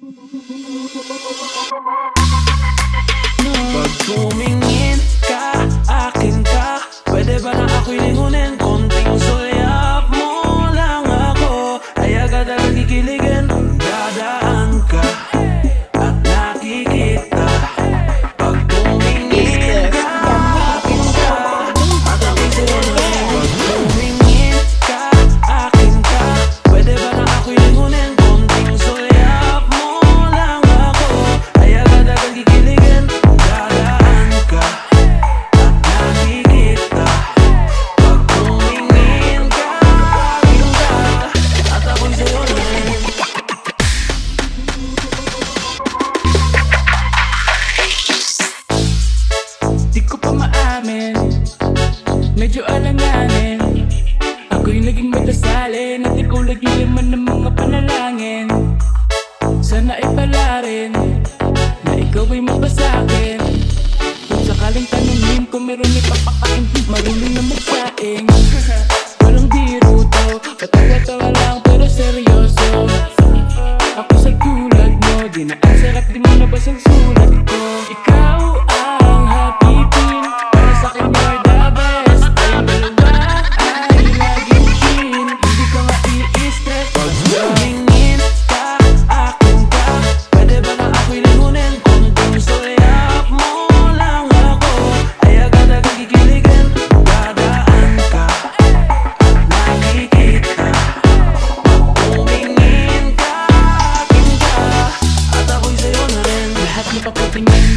Pag tumingin ka, akin ka, pwede ba na ako'y lingunin? Konting sulyap mo lang ako, ay agad ang kikiligin. Dadaan ka at nakikita. Pag tumingin ka, akin ka, at ako'y sa'yo na rin. Pag tumingin ka, akin ka, pwede ba na ako'y lingunin? Konting sulyap mo lang ako, ay agad ang kikiligin. Dadaan ka at nakikita. Pag tumingin ka, akin ka, at ako'y sa'yo na rin. Di ko pa maamin, medyo alanganin. Ako'y naging matasalin at ikaw lagi naman ng mga panalangin. Sana ipala rin na ikaw ay mapasakin. Kung sakaling tanungin kung meron ipapakain, marunong na magsaing. Walang biro to, patawa-tawa lang pero seryoso. Ako sa tulad mo, di na ang sarap, di mo nabas ang sulat ko. Ikaw ang hapipin, para sa'kin you're the best. Tayong dalawa ay laging kin, hindi ka nga i-stress. Pag tumingin ka, akin ka, pwede ba na ako'y lingunin? Konting sulyap mo lang ako, ay agad ang kikiligin. Dadaan ka at nakikita. Pag tumingin ka, akin ka, at ako'y sa'yo na rin. Lahat na papatingin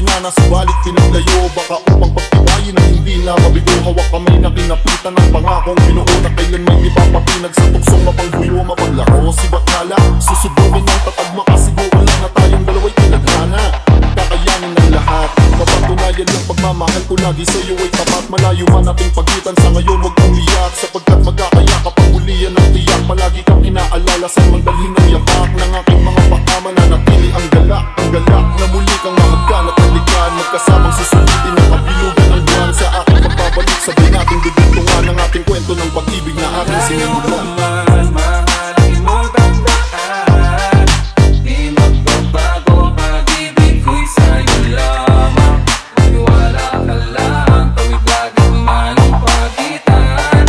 binana, subalit pinaglayo. Baka upang pagtibayin ang hindi na mabigo. Hawak kamay na kinapitan ng pangakong binuo na kailan may ipapapinag sa tuksong mapanghuyo, mapaglaro. Si Bathala, susubukin ng tatag, makasiguro lang na tayong dalawa'y pinagana. Kakayanin ang lahat, mapatunayan lang pagmamahal ko lagi sa'yo ay tapat. Malayo man ating pagitan sa ngayon, huwag umiyak, sapagkat magkakaya kapag muli yan ang tiyak. Palagi kang inaalala sa mandalhin ng yapak ng aking mga baka. Mananatili ang galak na muli kang mahagkan at halikan. Magkasamang susulitin ang kabilugan ng buwan. Sa aking pagbabalik, sabay nating dudugtungan ang ating kwento ng pag-ibig na ating sinimulan. Mahalin mo tandaan, di magbabago pag-ibig ko'y sa'yo lamang. Maniwala ka lang, kawit lagi man ang pagitan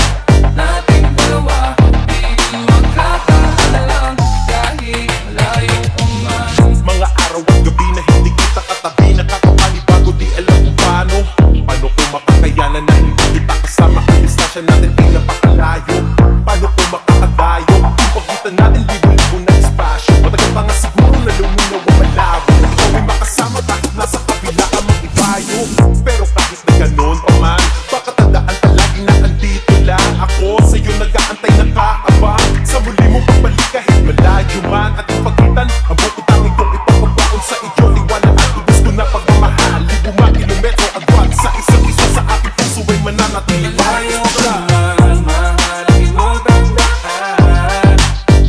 nating dalawa. Di magkakahalang kahit malayo ka man. Mga araw at gabi na hindi kita katabi, nakakapanibago, di alam kung paano. Paano kung makakayanan na hindi kita kasama? Ang distansya natin ay napakalayo. Paano kung makakadayo? Yung pagitan natin libo-libo na espasyo. Matagal pa nga siguro na luminaw ang malabo. Ikaw ay makasama kahit nasa kabila ka mag-ibayo. Pero kahit na ganon pa man, baka tandaan palagi na andito lang ako. Sa'yo nag-aantay nakaabang, sa muli mo pagbalik kahit malayo man. At yung pagitan, ang bukod tangin kong ipapabaon sa iyo. Liwanag at ubus ko na pagmamahal. Libo mga kilometro agwat sa isa't isa, sa aking puso ay mananatili. Malayo ka man, mahalin mo tandaan,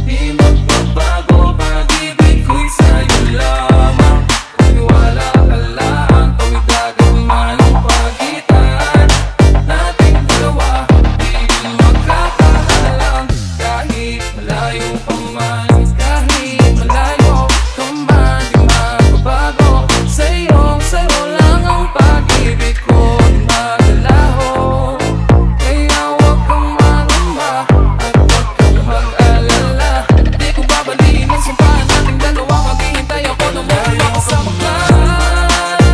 di magbabago pag-ibig ko'y sa'yo lamang. Maniwala ka lang, kawit lagi man ang pagitan nating dalawa. Di magkakahalang kahit malayo pa man. Kahit malayo ka man, di magbabago. Sa'yo lang ang pag-ibig ko, di magalaho. Kaya huwag kang mangamba at huwag kang mag-alala. Di ko babaliin ang sumpahan nating dalawa. Maghihintay ako na muli makasama ka. Di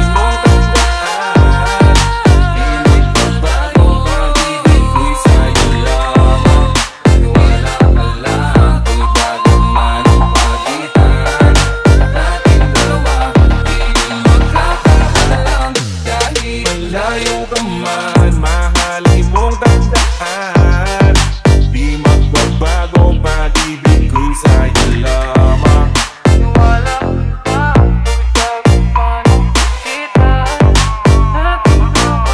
magbabago pag-ibig ko'y sa'yo lamang. Maniwala ka lang, kawit lagi man ang pagitan nating dalawa. Di magkakahalang kahit malayo ka man. Mahalin mong tandaan, di magbabago pag-ibig ko'y sa'yo lamang. Maniwala ka lang, kawit lagi man ang pagitan nating dalawa.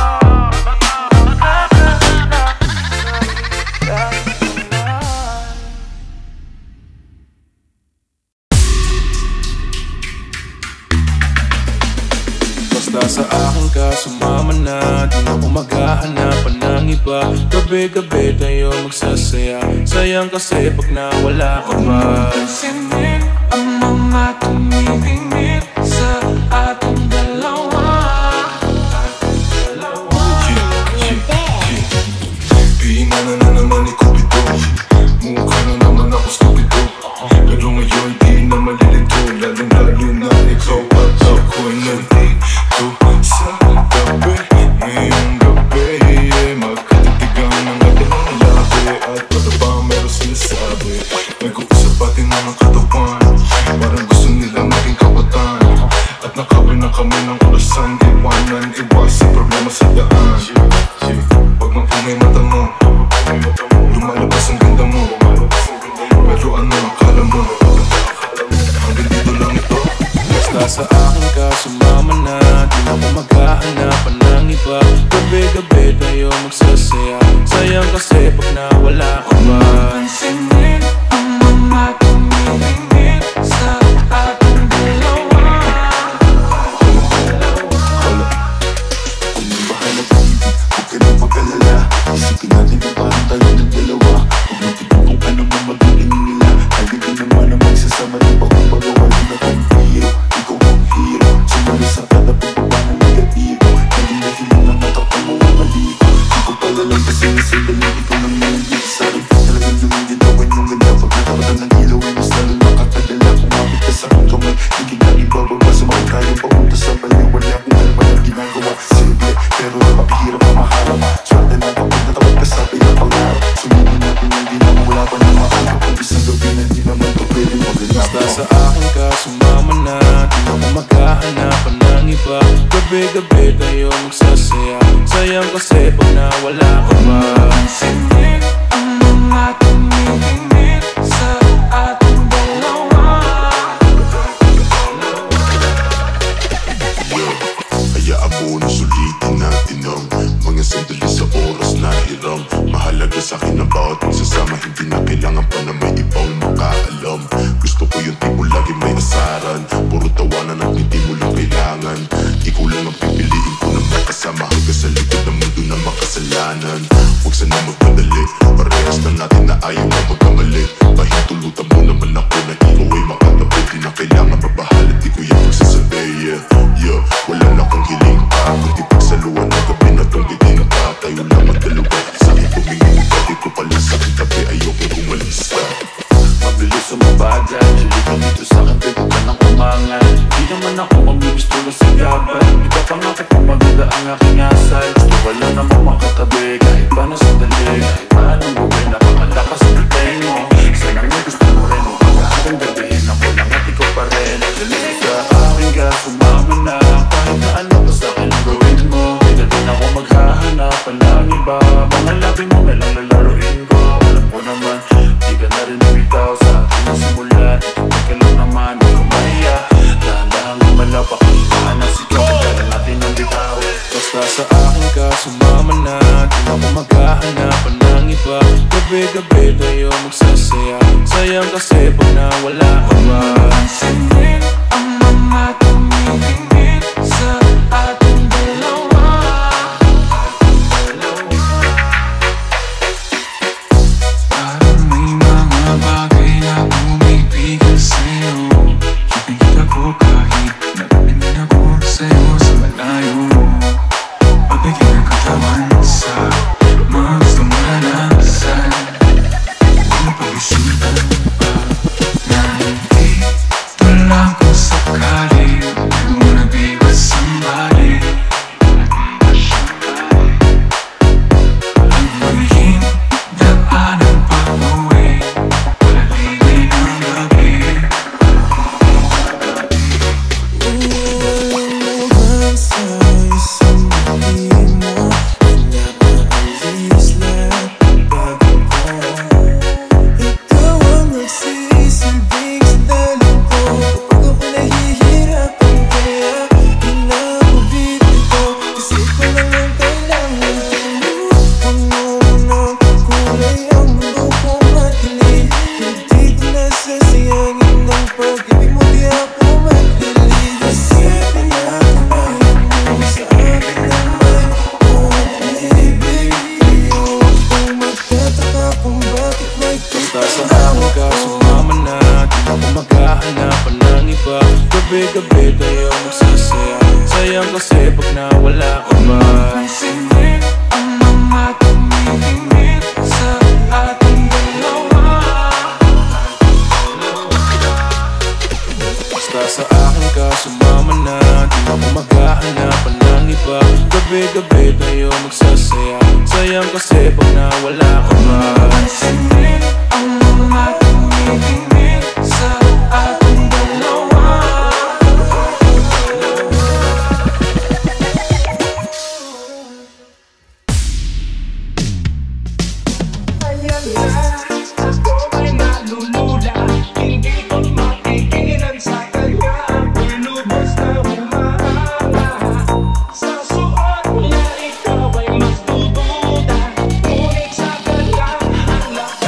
Basta sa akin ka sumama na, di na ako maghahanapan ng iba. Gabi-gabi tayo magsasaya, sayang kasi pag nawala ka ba. Pansinin ang mga tumibingit sa ating dalawa. Pihinga na naman ikaw ito, mukha na naman ako stupido. Pero ngayon di na malilito, lalong-lalo na ikaw at ako'y nandito sa tabi. Ngayong gabi, magkatitigang ng ating labi. At bata pa meron sinasabi, nag-uusap pati na ng katawan. Parang gusto nila maging kapatan. At nakawin na kami ng orasan, iwanan, iwasan problema sa daan. Pag mapungay mata mo, lumalabas ang ganda mo. Pero ano akala mo, hanggang dito lang ito. Basta sa akin ka sumama na, di na ako maghahanapan ng iba. Gabi-gabi tayo magsasaya, sayang kasi pag nawala ka ba. Pansinin ang mga tumibingit sa ating dalawa. Kung may bahay na pag-ibig, huwag ka nang mag-alala. Isipin natin kung parang tayo ng dalawa. Huwag natin kung ano man magiging nila. Halika din naman ang magsasama ng pagpapagawa ng akong hero. Ikaw ang hero, sumali sa kada pagbaba ng negatibo. Hindi na hiling ng mata pa mo ang maligo. Di ko pala lang kasi nasa dalig, ikaw nang nalagit sa Gabi-gabi tayo magsasaya. Sayang kasi pag nawala ka pa. Pansinin ang mga tumitingin sa ating dalawa. Hayaan mo na sulitin natin ang mga sandali sa oras na hiram. Mahalaga sa'kin ang bawat pagsasama. Hindi na kailangan pa na may ibang makaalam. Gusto ko yung tipo lagi may asaran. Puro tawanan at hindi mo lang kailangan. Ikaw lang ang pipiliin ko na makasama hanggang sa likod ng mundo na makasalanan. Huwag sana magpadali, parehas na natin na ayaw na magkamali. Pahintulutan mo naman ako na ikaw ay makatabi. Di na kailangan mabahala, di ko yung pagsasabi. Yeah, wala na kang hiling pa, kundi pagsaluan ng gabi na tong bitin ka. Tayo lang magdalawa, sa'kin tumingin ka. Dito pala sa'kin tabi, ayoko umalis ka. Mabilis umabagay, silipin dito sa'kin, pwede ka nang umangal. Di naman ako mamibis tulad sa gabay. Ipapangako kung maganda ang aking asal. Gusto ko lang naman makatabi, kahit pa na sandali. Kahit pa anong gawin, napakalakas ang repay mo. Sana may gusto mo rin, hanggang gabihin ako lang at ikaw pa rin. Sa aking ka, sumama na. Kahit na ano pa sa'kin ang gawin mo. Di na din ako maghahanapan ng iba. Mga labi mo na lang lalaruin ko. Alam ko naman, di ka na rin bitaw sa ating nasimulan. Ito ka lang naman, di ko mahiya. Dahan-dahan gumalaw, pakitaan na sigaw. Kaya natin ang bitaw. Basta sa akin ka, sumama na. Di na ako maghahanapan ng iba. Gabi-gabi tayo magsasaya. Sayang kasi pag nawala ka ba. Pansinin ang mga tumitingin sa ating dalawa. Parang may mga bagay na bumibigil sa'yo. Kitang-kita ko kahit nakatingin ako sa'yo sa malayo. Pagbigyan ng katawan sa mga gusto mo naranasan. Huwag na pag-isipan pa na dito lang kung sakaling huwag mo nabiwas ang balik. Ang magiging daan ang pag-uwi, paligid ng gabi. Naman sa isang gabi mo, inaalis lahat ng bago ko. Ikaw ang nagsisilbing sandali ko. Kapag ako nahihirapan, kaya di na ako bibito. Kasi ito lang ang kailangan ko. Puno mo ng kulay ang mundo kong madilim. Hindi ko nasasayangin ng pag-ibig mo, di ako magdali. Kasi pinakamayan mo sa akin naman kung ibig iyo. Kung magtataka kung bakit may Basta sa akin ka, sumama na. Di na ako maghahanapan ng iba. Gabi-gabi tayo magsasaya. Sayang kasi pag nawala ka ba. Pansinin ang mga tumitingin sa ating dalawa. Basta sa akin ka, sumama na. Di na ako maghahanapan ng iba. Gabi-gabi tayo magsasaya. Sayang kasi pag nawala ka ba. Pansinin ang mga tumitingin sa ating dalawa. Ayan na, ako ay nalulula. Hindi ko matigilan sa kanya. Ako'y lubos na humahanga. Sa suot niya ikaw ay mas dududa. Ngunit sa kanya ang lakas.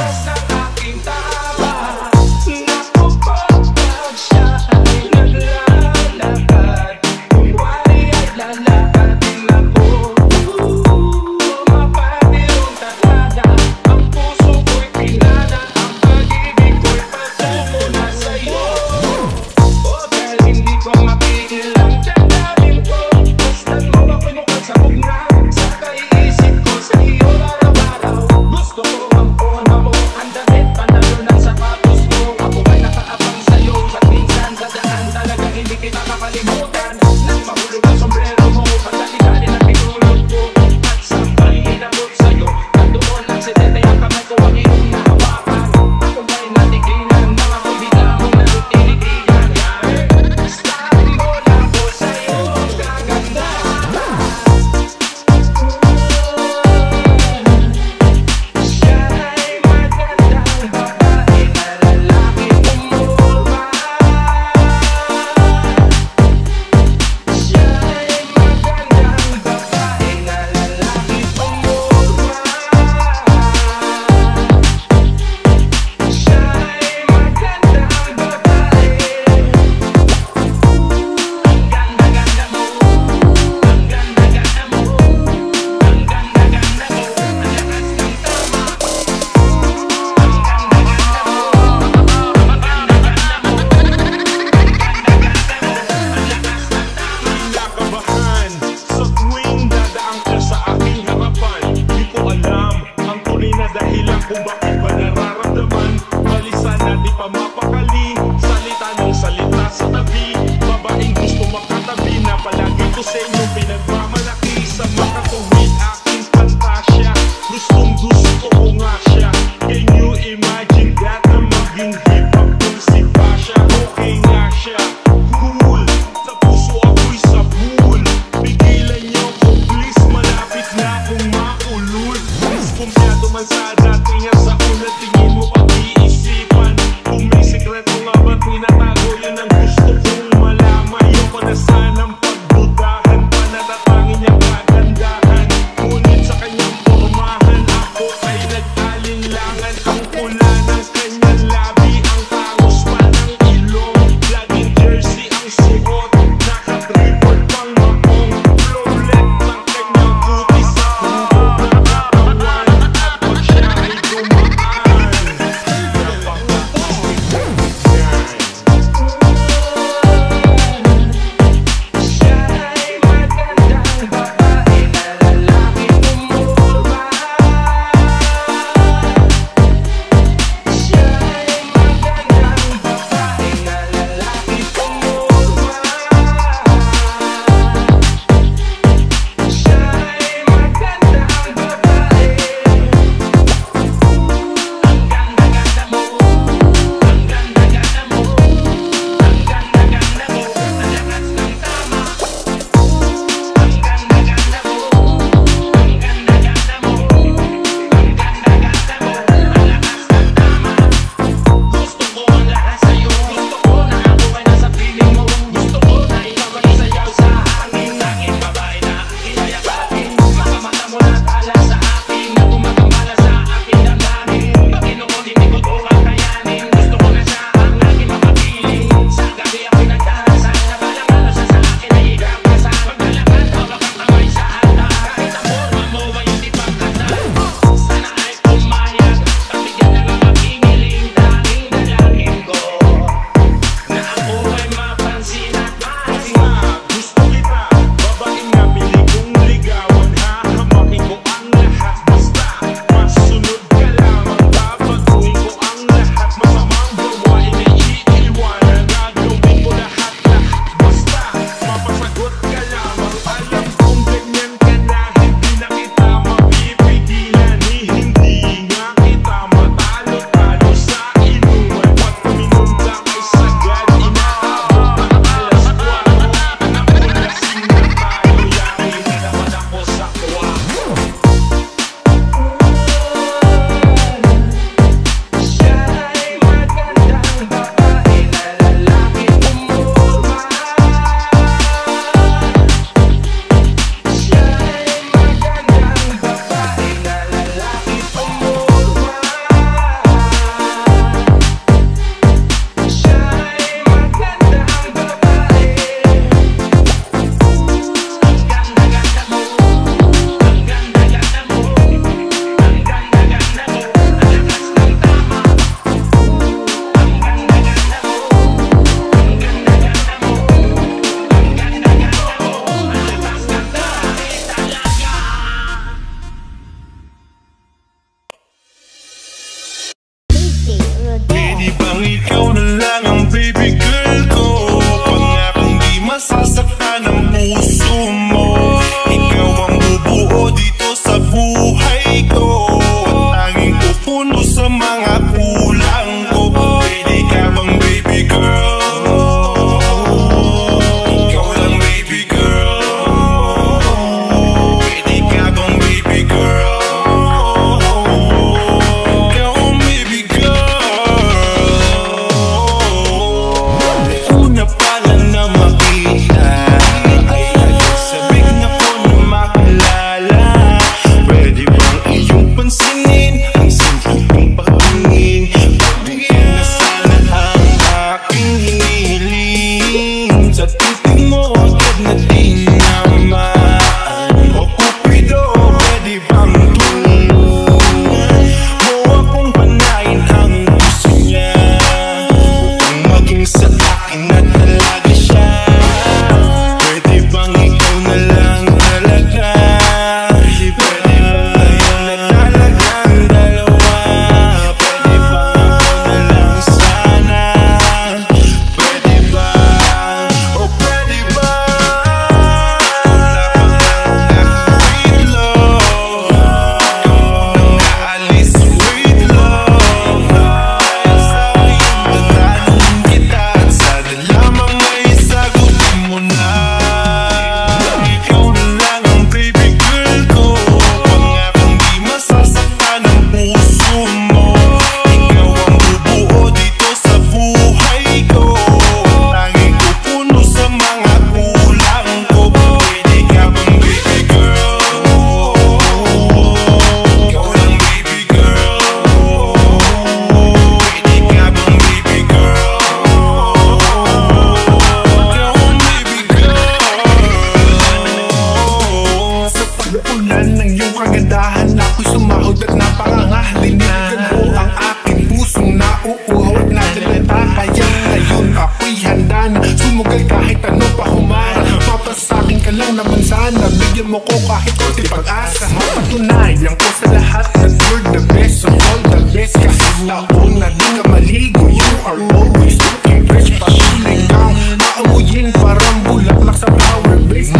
dahilan ng iyong kagandahan. Ako'y sumahod at napanganga. Liniligan mo ang aking pusong nauuhaw at nagalata. Kaya ngayon ako'y handa na sumugal kahit ano pa humara. Mapasakin ka lang naman sana, bigyan mo ko kahit konti pag-asa. Mapatunayan ko sa lahat na you're the best of all the best. Kahit taon na di ka maligo, you are always looking fresh. Patuloy kang maamuyin parang bulaklak sa flower base.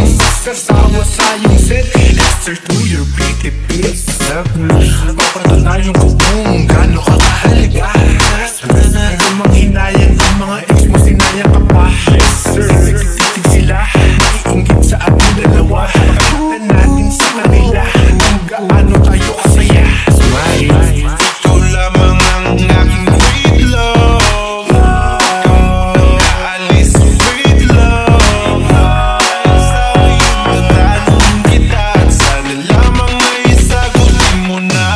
Kasawa sa iyong set, answer to your pretty face. Mapatunayan ko kung gaano ka kahalaga. Hanggang manghinayang ang mga ex mo, sinayang ka pa. Yes sir, nagtitig sila, naiinggit sa ating dalawa. Pakita natin sa kanila kung gaano tayo kasaya. Smile, ikaw lamang ang aking great love. Naalis sa great love. Sa iyong tatanong kita at sana lamang ay sagutin mo na.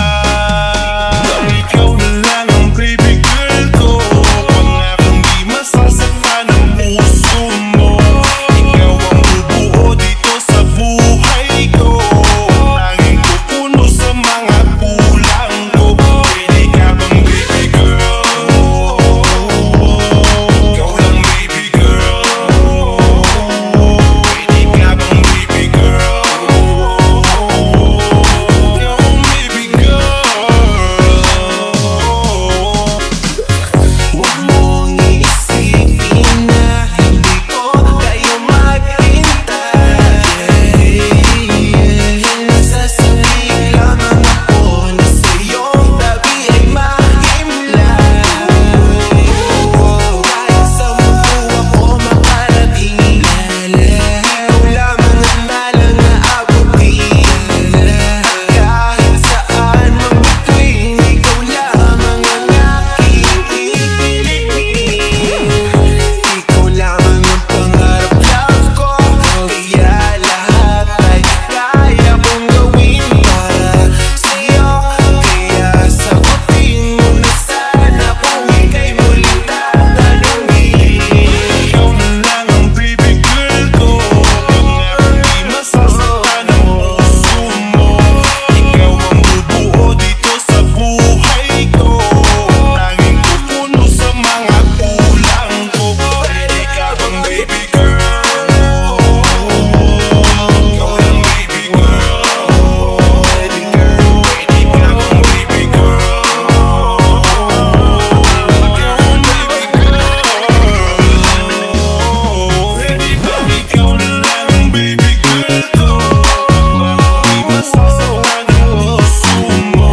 Ikaw na lang ang baby girl ko, pangakong di masasaktan ang puso mo. Ikaw ang bubuo dito sa buhay ko, tanging pupuno sa mga kulang ko. Pwede ka bang baby girl? Ikaw lang baby girl. Pwede ka bang baby girl? Ikaw ang baby girl. Huwag mong iisipin na hindi ko kayo maghintay. Nasasabihin lamang ako na sa iyong tabi ay mahimlay. Kahit sa mundo ako makarating, ikaw lamang ang nalang naabutin. Kahit saan magbituin, ikaw lamang ang aking pipiliin. Ikaw lamang ang pangarap love ko, kaya lahat ay kaya kong gawin para sa'yo. Kaya sagutin mo na sana kung ika'y muling tatanungin. Ikaw na lang ang baby girl ko, pangakong di masasaktan ang puso mo. Ikaw ang bubuo dito sa buhay ko, tanging pupuno sa mga kulang ko. Pwede ka bang baby girl? Ikaw lang baby girl. Pwede ka bang baby girl? Ikaw ang baby girl. Pwede ba ikaw na lang ang baby girl ko, pangakong di masasaktan ang puso mo.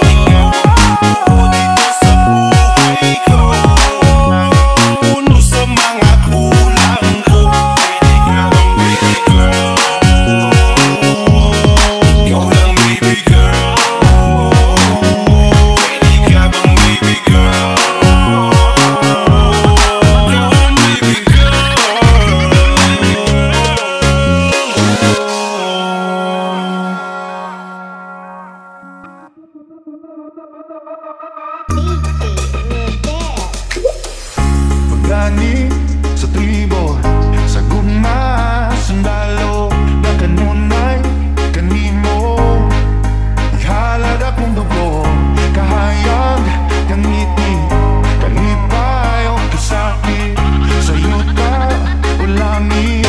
Ikaw ang bubuo dito sa buhay ko, tanging pupuno sa mga kulang ko. Pwede ka bang baby girl? Ikaw lang baby girl. Pwede ka bang baby girl? Ikaw ang baby girl. Pagani sa tribo, sa gugma, sundalo, na kanunay, kanimo. Ihalad akong dugo, kahayag, kangiti, kanipay o kasakit, sa yuta o langit.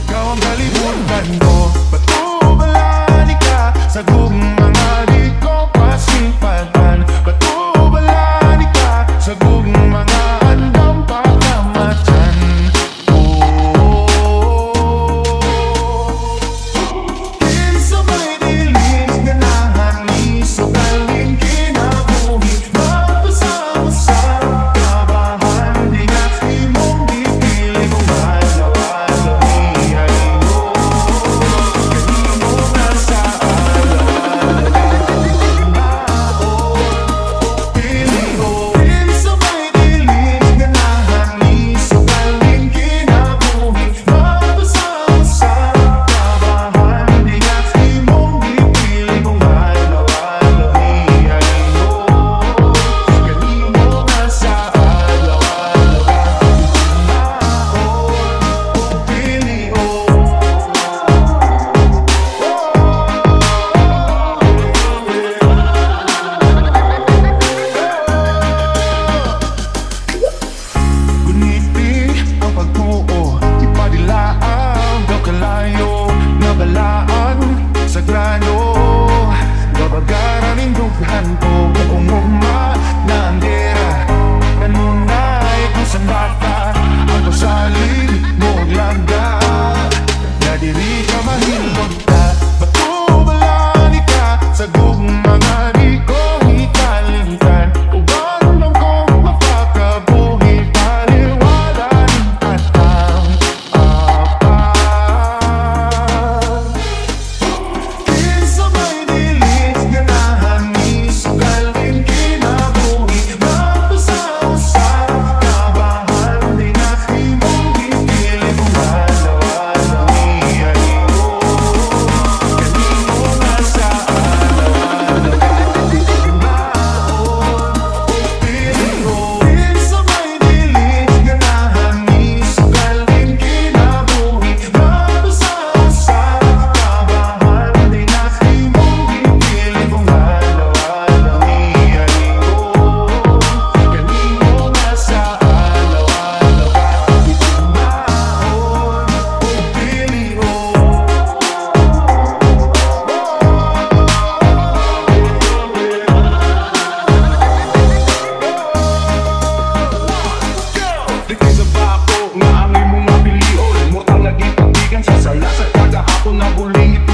Ikaw ang kalimutan ko, patubalani ka, sa gugma nga di ko pasimpatan. Patubalani ka, sa gugma nga andam pagkamatan. Kinsabay dilis ganahan ni sugalin kinabuhi, magpasama sa kabahan, di nga imong dipili kung madawal ang ihay mo. Kanino na sa alawan. muling